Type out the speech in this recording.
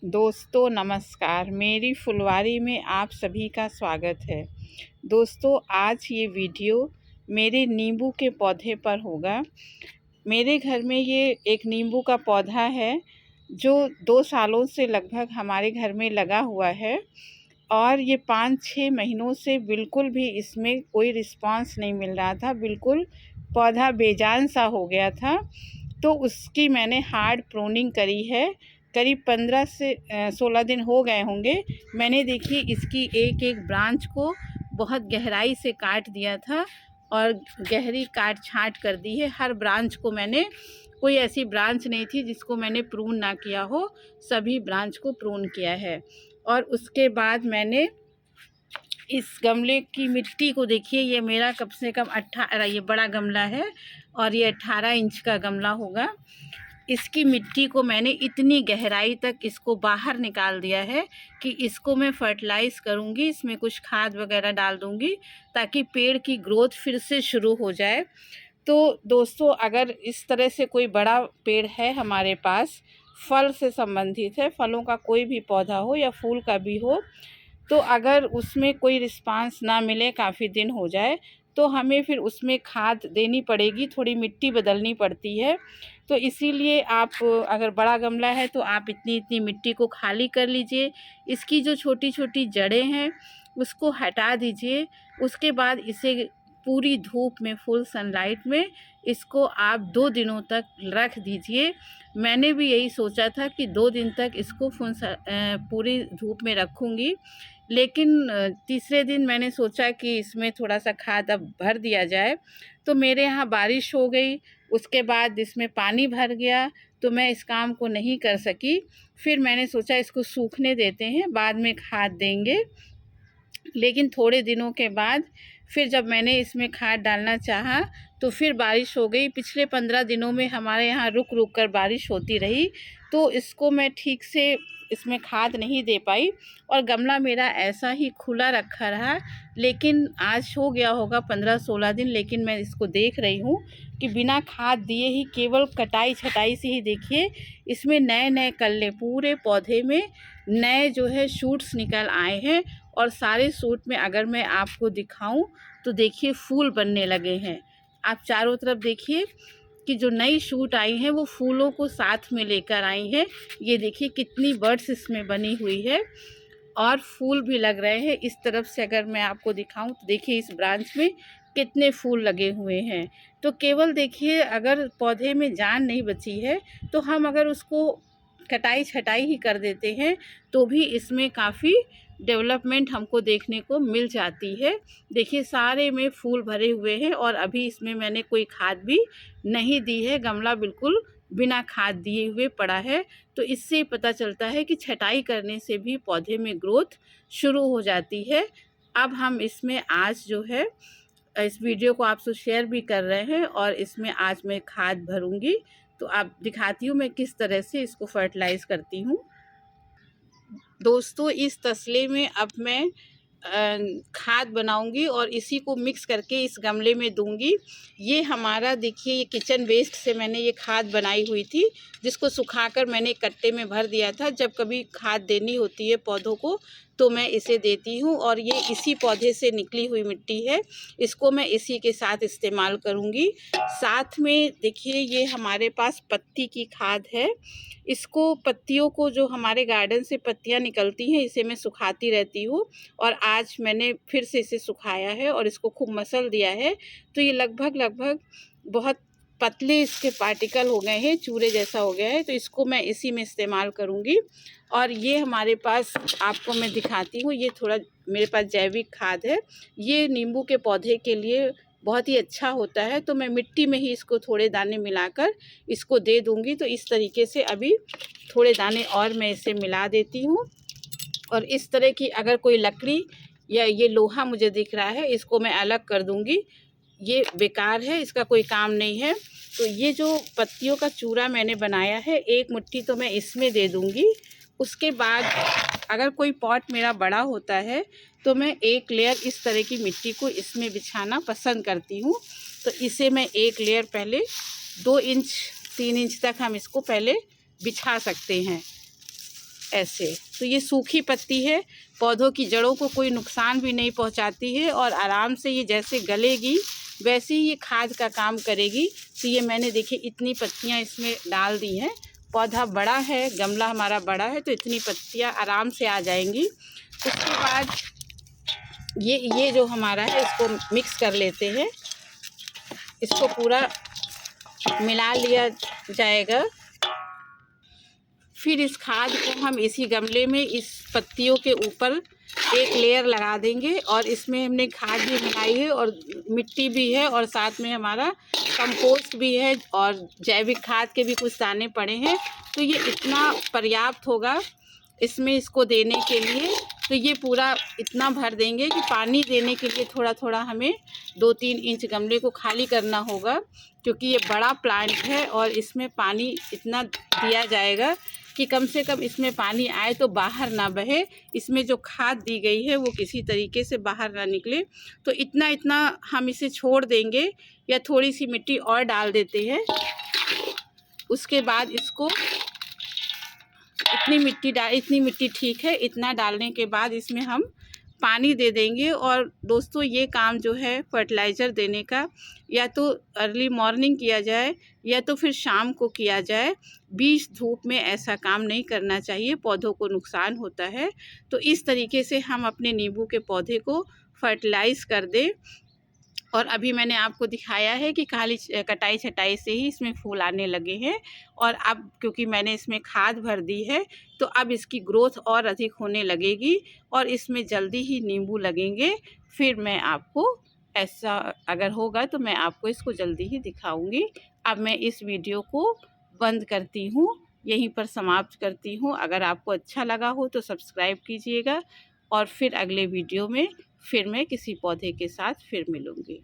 दोस्तों नमस्कार, मेरी फुलवारी में आप सभी का स्वागत है। दोस्तों आज ये वीडियो मेरे नींबू के पौधे पर होगा। मेरे घर में ये एक नींबू का पौधा है जो 2 सालों से लगभग हमारे घर में लगा हुआ है और ये 5-6 महीनों से बिल्कुल भी इसमें कोई रिस्पांस नहीं मिल रहा था। बिल्कुल पौधा बेजान सा हो गया था। तो उसकी मैंने हार्ड प्रूनिंग करी है। करीब 15 से 16 दिन हो गए होंगे। मैंने देखिए इसकी एक एक ब्रांच को बहुत गहराई से काट दिया था और गहरी काट छाँट कर दी है। हर ब्रांच को मैंने, कोई ऐसी ब्रांच नहीं थी जिसको मैंने प्रून ना किया हो, सभी ब्रांच को प्रून किया है। और उसके बाद मैंने इस गमले की मिट्टी को देखिए, ये मेरा कम से कम 18, ये बड़ा गमला है और ये 18 इंच का गमला होगा। इसकी मिट्टी को मैंने इतनी गहराई तक इसको बाहर निकाल दिया है कि इसको मैं फर्टिलाइज़ करूँगी, इसमें कुछ खाद वगैरह डाल दूँगी ताकि पेड़ की ग्रोथ फिर से शुरू हो जाए। तो दोस्तों अगर इस तरह से कोई बड़ा पेड़ है हमारे पास, फल से संबंधित है, फलों का कोई भी पौधा हो या फूल का भी हो, तो अगर उसमें कोई रिस्पांस ना मिले, काफ़ी दिन हो जाए, तो हमें फिर उसमें खाद देनी पड़ेगी, थोड़ी मिट्टी बदलनी पड़ती है। तो इसीलिए आप, अगर बड़ा गमला है तो आप इतनी इतनी मिट्टी को खाली कर लीजिए। इसकी जो छोटी छोटी जड़ें हैं उसको हटा दीजिए। उसके बाद इसे पूरी धूप में, फुल सनलाइट में इसको आप 2 दिनों तक रख दीजिए। मैंने भी यही सोचा था कि 2 दिन तक इसको पूरी धूप में रखूँगी, लेकिन तीसरे दिन मैंने सोचा कि इसमें थोड़ा सा खाद अब भर दिया जाए। तो मेरे यहाँ बारिश हो गई, उसके बाद इसमें पानी भर गया, तो मैं इस काम को नहीं कर सकी। फिर मैंने सोचा इसको सूखने देते हैं, बाद में खाद देंगे। लेकिन थोड़े दिनों के बाद फिर जब मैंने इसमें खाद डालना चाहा तो फिर बारिश हो गई। पिछले 15 दिनों में हमारे यहाँ रुक रुक कर बारिश होती रही, तो इसको मैं ठीक से इसमें खाद नहीं दे पाई और गमला मेरा ऐसा ही खुला रखा रहा। लेकिन आज हो गया होगा 15-16 दिन, लेकिन मैं इसको देख रही हूँ कि बिना खाद दिए ही, केवल कटाई छटाई से ही देखिए इसमें नए नए कल्ले, पूरे पौधे में नए जो है शूट्स निकल आए हैं। और सारे सूट में अगर मैं आपको दिखाऊं तो देखिए फूल बनने लगे हैं। आप चारों तरफ देखिए कि जो नई शूट आई हैं वो फूलों को साथ में लेकर आई हैं। ये देखिए कितनी बड्स इसमें बनी हुई है और फूल भी लग रहे हैं। इस तरफ से अगर मैं आपको दिखाऊं तो देखिए इस ब्रांच में कितने फूल लगे हुए हैं। तो केवल देखिए, अगर पौधे में जान नहीं बची है तो हम अगर उसको कटाई छटाई ही कर देते हैं तो भी इसमें काफ़ी डेवलपमेंट हमको देखने को मिल जाती है। देखिए सारे में फूल भरे हुए हैं और अभी इसमें मैंने कोई खाद भी नहीं दी है, गमला बिल्कुल बिना खाद दिए हुए पड़ा है। तो इससे पता चलता है कि छटाई करने से भी पौधे में ग्रोथ शुरू हो जाती है। अब हम इसमें आज जो है, इस वीडियो को आपसे शेयर भी कर रहे हैं और इसमें आज मैं खाद भरूंगी। तो आप दिखाती हूँ मैं किस तरह से इसको फर्टिलाइज़ करती हूँ। दोस्तों इस तसले में अब मैं खाद बनाऊंगी और इसी को मिक्स करके इस गमले में दूंगी। ये हमारा देखिए, ये किचन वेस्ट से मैंने ये खाद बनाई हुई थी, जिसको सुखाकर मैंने कट्टे में भर दिया था। जब कभी खाद देनी होती है पौधों को तो मैं इसे देती हूँ और ये इसी पौधे से निकली हुई मिट्टी है, इसको मैं इसी के साथ इस्तेमाल करूँगी। साथ में देखिए ये हमारे पास पत्ती की खाद है। इसको, पत्तियों को, जो हमारे गार्डन से पत्तियाँ निकलती हैं, इसे मैं सुखाती रहती हूँ और आज मैंने फिर से इसे सुखाया है और इसको खूब मसल दिया है। तो ये लगभग बहुत पतले इसके पार्टिकल हो गए हैं, चूरे जैसा हो गया है। तो इसको मैं इसी में इस्तेमाल करूँगी। और ये हमारे पास, आपको मैं दिखाती हूँ, ये थोड़ा मेरे पास जैविक खाद है। ये नींबू के पौधे के लिए बहुत ही अच्छा होता है। तो मैं मिट्टी में ही इसको थोड़े दाने मिलाकर इसको दे दूँगी। तो इस तरीके से अभी थोड़े दाने और मैं इसे मिला देती हूँ। और इस तरह की अगर कोई लकड़ी या ये लोहा मुझे दिख रहा है, इसको मैं अलग कर दूँगी, ये बेकार है, इसका कोई काम नहीं है। तो ये जो पत्तियों का चूरा मैंने बनाया है, एक मुट्ठी तो मैं इसमें दे दूँगी। उसके बाद अगर कोई पॉट मेरा बड़ा होता है तो मैं एक लेयर इस तरह की मिट्टी को इसमें बिछाना पसंद करती हूँ। तो इसे मैं एक लेयर पहले 2 इंच 3 इंच तक हम इसको पहले बिछा सकते हैं। ऐसे। तो ये सूखी पत्ती है, पौधों की जड़ों को कोई नुकसान भी नहीं पहुंचाती है और आराम से ये जैसे गलेगी वैसे ही ये खाद का काम करेगी। तो ये मैंने देखिए इतनी पत्तियां इसमें डाल दी हैं। पौधा बड़ा है, गमला हमारा बड़ा है, तो इतनी पत्तियां आराम से आ जाएंगी। उसके बाद ये जो हमारा है इसको मिक्स कर लेते हैं। इसको पूरा मिला लिया जाएगा। फिर इस खाद को हम इसी गमले में इस पत्तियों के ऊपर एक लेयर लगा देंगे और इसमें हमने खाद भी मिलाई है और मिट्टी भी है और साथ में हमारा कंपोस्ट भी है और जैविक खाद के भी कुछ दाने पड़े हैं। तो ये इतना पर्याप्त होगा इसमें इसको देने के लिए। तो ये पूरा इतना भर देंगे कि पानी देने के लिए थोड़ा थोड़ा हमें 2-3 इंच गमले को खाली करना होगा, क्योंकि ये बड़ा प्लांट है और इसमें पानी इतना दिया जाएगा कि कम से कम इसमें पानी आए तो बाहर ना बहे। इसमें जो खाद दी गई है वो किसी तरीके से बाहर ना निकले। तो इतना इतना हम इसे छोड़ देंगे या थोड़ी सी मिट्टी और डाल देते हैं। उसके बाद इसको इतनी मिट्टी ठीक है। इतना डालने के बाद इसमें हम पानी दे देंगे। और दोस्तों ये काम जो है फर्टिलाइज़र देने का या तो अर्ली मॉर्निंग किया जाए या तो फिर शाम को किया जाए। बीच धूप में ऐसा काम नहीं करना चाहिए, पौधों को नुकसान होता है। तो इस तरीके से हम अपने नींबू के पौधे को फर्टिलाइज़ कर दें। और अभी मैंने आपको दिखाया है कि खाली कटाई छटाई से ही इसमें फूल आने लगे हैं। और अब क्योंकि मैंने इसमें खाद भर दी है तो अब इसकी ग्रोथ और अधिक होने लगेगी और इसमें जल्दी ही नींबू लगेंगे। फिर मैं आपको ऐसा अगर होगा तो मैं आपको इसको जल्दी ही दिखाऊंगी। अब मैं इस वीडियो को बंद करती हूँ, यहीं पर समाप्त करती हूँ। अगर आपको अच्छा लगा हो तो सब्सक्राइब कीजिएगा और फिर अगले वीडियो में फिर मैं किसी पौधे के साथ फिर मिलूँगी।